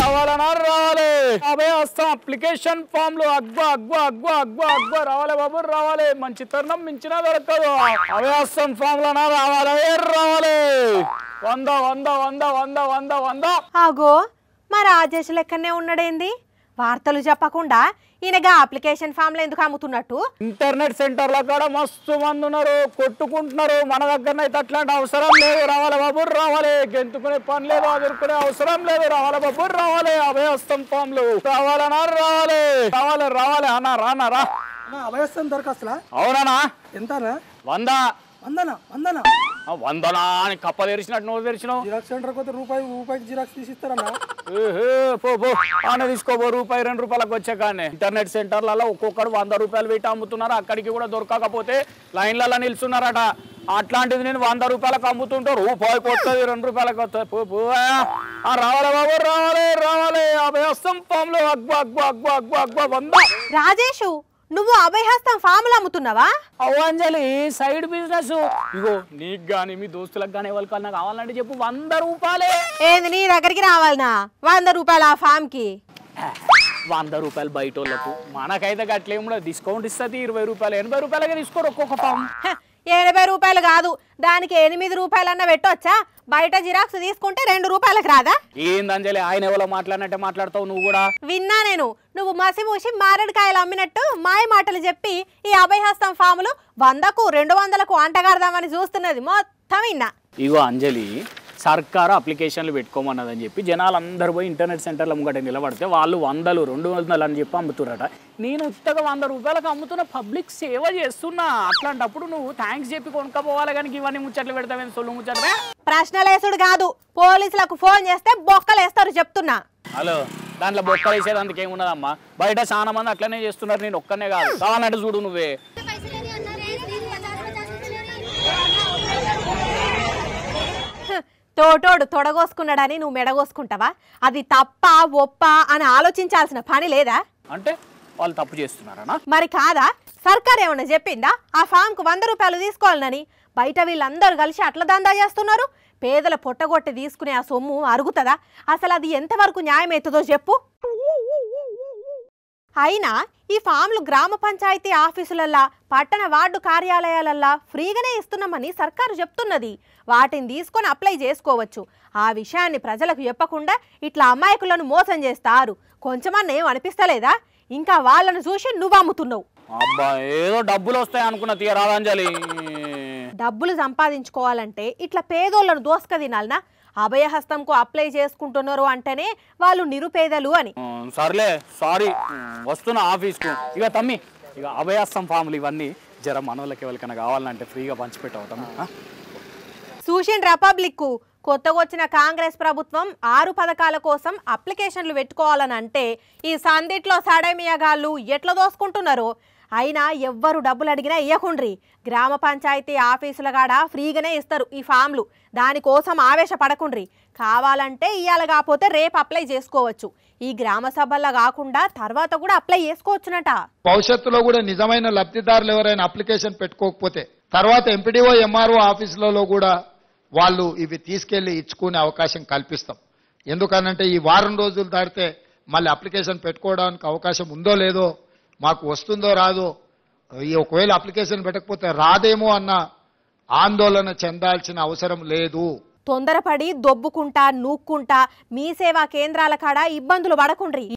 రావాలన్నా రావాలి. అవే వస్తాం అప్లికేషన్ ఫామ్ లో అగ్వ రావాలి బాబు రావాలి. మంచి తరుణం మించినా దొరకదు. అవే వస్తాం ఫామ్ లోనా రావాలి రావాలి. 100 ఆగో మా రాజేష్ లెక్కనే ఉన్నాడేంది? వార్తలు చెప్పకుండా ఈయనగా అప్లికేషన్ ఫామ్లు ఎందుకు అమ్ముతున్నట్టు? ఇంటర్నెట్ సెంటర్ల కూడా మస్తు మంది ఉన్నారు, కొట్టుకుంటున్నారు. మన దగ్గర అయితే అట్లాంటి అవసరం లేదు. రావాలి బాబు రావాలి. గెంతుకునే పని లేదు, అదురుకునే అవసరం లేదు. రావాలి బాబు రావాలి. అభయస్థం ఫామ్లు రావాలన్నా రావాలి. రావాలి రావాలి అన్నా రానా రా. అభయస్థం దరఖాస్తులా? అవునా? ఎంతనా? 100. వందనా అని కప్ప తెరిచినట్టు నువ్వు తెరిచినావు. జిరాక్స్ సెంటర్ పోతే రూపాయికి జిరాక్స్ తీసి ఇస్తారన్నా. పో ఆనే తీసుకోబో. రూపాయి 2 రూపాయలకు వచ్చే కానీ ఇంటర్నెట్ సెంటర్లలో ఒక్కొక్కరు 100 రూపాయలు పెట్టి అమ్ముతున్నారు. అక్కడికి కూడా దొరకకపోతే లైన్లలో నిల్చున్నారట. అట్లాంటిది నేను 100 రూపాయలకు అమ్ముతుంటే రూపాయి కొత్తది 2 రూపాయలకు వస్తుంది. రావాలి బాబు రావాలి రావాలి. అభయస్థం ఫామ్లో అగ్వ 100. రాజేషు నువ్వు అభయహస్తం ఫామ్లు అమ్ముతున్నావా? అవ్వంజలి సైడ్ బిజినెస్. ఇగో నీకు గానీ మీ దోస్తులకు గానీ ఎవరికన్నా కావాలంటే చెప్పు 100 రూపాయలే. ఏంది నీ దగ్గరికి రావాలనా? 100 రూపాయలు ఆ ఫామ్ కి? 100 రూపాయలు బయట వాళ్ళకు. మనకైతే గట్లేముండదు, డిస్కౌంట్ ఇస్తుంది. 20 రూపాయలు 80 రూపాయలుగా తీసుకోరు ఒక్కొక్క ఫామ్. 80 రూపాయలు కాదు, దానికి 8 రూపాయలన్నా పెట్టొచ్చా? బయట జిరాక్స్ తీసుకుంటే 2 రూపాయలకు రాదా? ఏందంజలి ఆయన ఎవరో మాట్లాడినట్టే మాట్లాడతావు నువ్వు కూడా. విన్నా నేను. నువ్వు మసిమూసి మారేడుకాయలు అమ్మినట్టు మాయ మాటలు చెప్పి ఈ అభయహస్తం ఫాములు 100కు 200కు అంటగారదామని చూస్తున్నది మొత్తం విన్నా. ఇగో అంజలి, సర్కారు అప్లికేషన్లు పెట్టుకోమన్నదని చెప్పి జనాలు అందరు పోయి ఇంటర్నెట్ సెంటర్ల ముంగట నిలబడితే వాళ్ళు 100, 200 అని చెప్పి అమ్ముతురట. నేను ఉత్తగా 100 రూపాయలకు అమ్ముతున్న, పబ్లిక్ సేవ చేస్తున్నా. అట్లాంటప్పుడు నువ్వు థ్యాంక్స్ చెప్పి కొనుక్కపోవాలి. కానీ ఇవన్నీ ముచ్చట్లు పెడతావేం? సొల్లు ముచ్చట్లే. ప్రశ్నలేసుడు కాదు, పోలీసులకు ఫోన్ చేస్తే బొక్కలేస్తారు చెప్తున్నా. హలో, దాంట్లో బొక్కలు వేసేది అందుకేమున్నదమ్మా. బయట చాలా మంది అట్లనే చేస్తున్నారు. నేను ఒక్కనే కాదు, కావాలంటే చూడు నువ్వే. తోటోడు తొడగోసుకున్నాడని నువ్వు మెడగోసుకుంటావా? అది తప్ప ఒప్ప అని ఆలోచించాల్సిన పని లేదా? అంటే వాళ్ళు తప్పు చేస్తున్నారనా? మరి కాదా? సర్కార్ ఏమన్నా చెప్పిందా ఆ ఫామ్కు 100 రూపాయలు తీసుకోవాలని? బయట వీళ్ళందరూ కలిసి అట్లా దందా చేస్తున్నారు. పేదల పొట్టగొట్టి తీసుకునే ఆ సొమ్ము అరుగుతుందా? అసలు అది ఎంతవరకు న్యాయమవుతుందో చెప్పు. అయినా ఈ ఫామ్లు గ్రామ పంచాయతీ ఆఫీసులల్లా, పట్టణ వార్డు కార్యాలయాలల్లా ఫ్రీగానే ఇస్తున్నామని సర్కారు చెప్తున్నది. వాటిని తీసుకొని అప్లై చేసుకోవచ్చు. ఆ విషయాన్ని ప్రజలకు చెప్పకుండా ఇట్లా అమాయకులను మోసం చేస్తారు. కొంచెమన్నా ఏం అనిపిస్తలేదా? ఇంకా వాళ్ళను చూసి నువ్వు అమ్ముతున్నావు. అబ్బా, ఏదో డబ్బులు వస్తాయి అనుకున్న తీరాంజలి. డబ్బులు సంపాదించుకోవాలంటే ఇట్లా పేదోళ్ళను దోసుక తినాలనా? అభయహస్తంకు అప్లై చేసుకుంటున్నారు అంటేనే వాళ్ళు నిరుపేదలు అని. సర్లే, సారీ, వస్తున్నా ఆఫీస్కు. ఇక తమ్మి, ఇక అభయహస్తం ఫామ్లు ఇవన్నీ జర మనోళ్ళకి ఎవరికైనా కావాలంటే ఫ్రీగా పంచిపెట్టవుతాము. సూషన్ రిపబ్లిక్ కొత్తగా వచ్చిన కాంగ్రెస్ ప్రభుత్వం 6 పథకాల కోసం అప్లికేషన్లు పెట్టుకోవాలని అంటే ఈ సందిట్లో సడేమియాగాళ్ళు ఎట్లా దోసుకుంటున్నారో. అయినా ఎవ్వరు డబ్బులు అడిగినా ఇయ్యకుండ్రి. గ్రామ పంచాయతీ ఆఫీసుల కాడ ఫ్రీగానే ఇస్తారు ఈ ఫామ్లు. దానికోసం ఆవేశపడకుండ్రి. కావాలంటే ఇయ్యాల కాకపోతే రేపు అప్లై చేసుకోవచ్చు. ఈ గ్రామ సభల్లో కాకుండా తర్వాత కూడా అప్లై చేసుకోవచ్చునట. భవిష్యత్తులో కూడా నిజమైన లబ్ధిదారులు ఎవరైనా అప్లికేషన్ పెట్టుకోకపోతే తర్వాత ఎంపీడీఓ ఎంఆర్ఓ ఆఫీసులలో కూడా వాళ్ళు ఇవి తీసుకెళ్లి ఇచ్చుకునే అవకాశం కల్పిస్తాం. ఎందుకనంటే ఈ వారం రోజులు దాటితే మళ్ళీ అప్లికేషన్ పెట్టుకోవడానికి అవకాశం ఉందో లేదో, మాకు వస్తుందో రాదో, ఒకవేళ అప్లికేషన్ పెట్టకపోతే రాదేమో అన్న ఆందోళన చెందాల్సిన అవసరం లేదు. తొందరపడి దొబ్బుకుంటా నూక్కుంటా మీ సేవా కేంద్రాల కాడ ఇబ్బందులు పడకుండ్రి.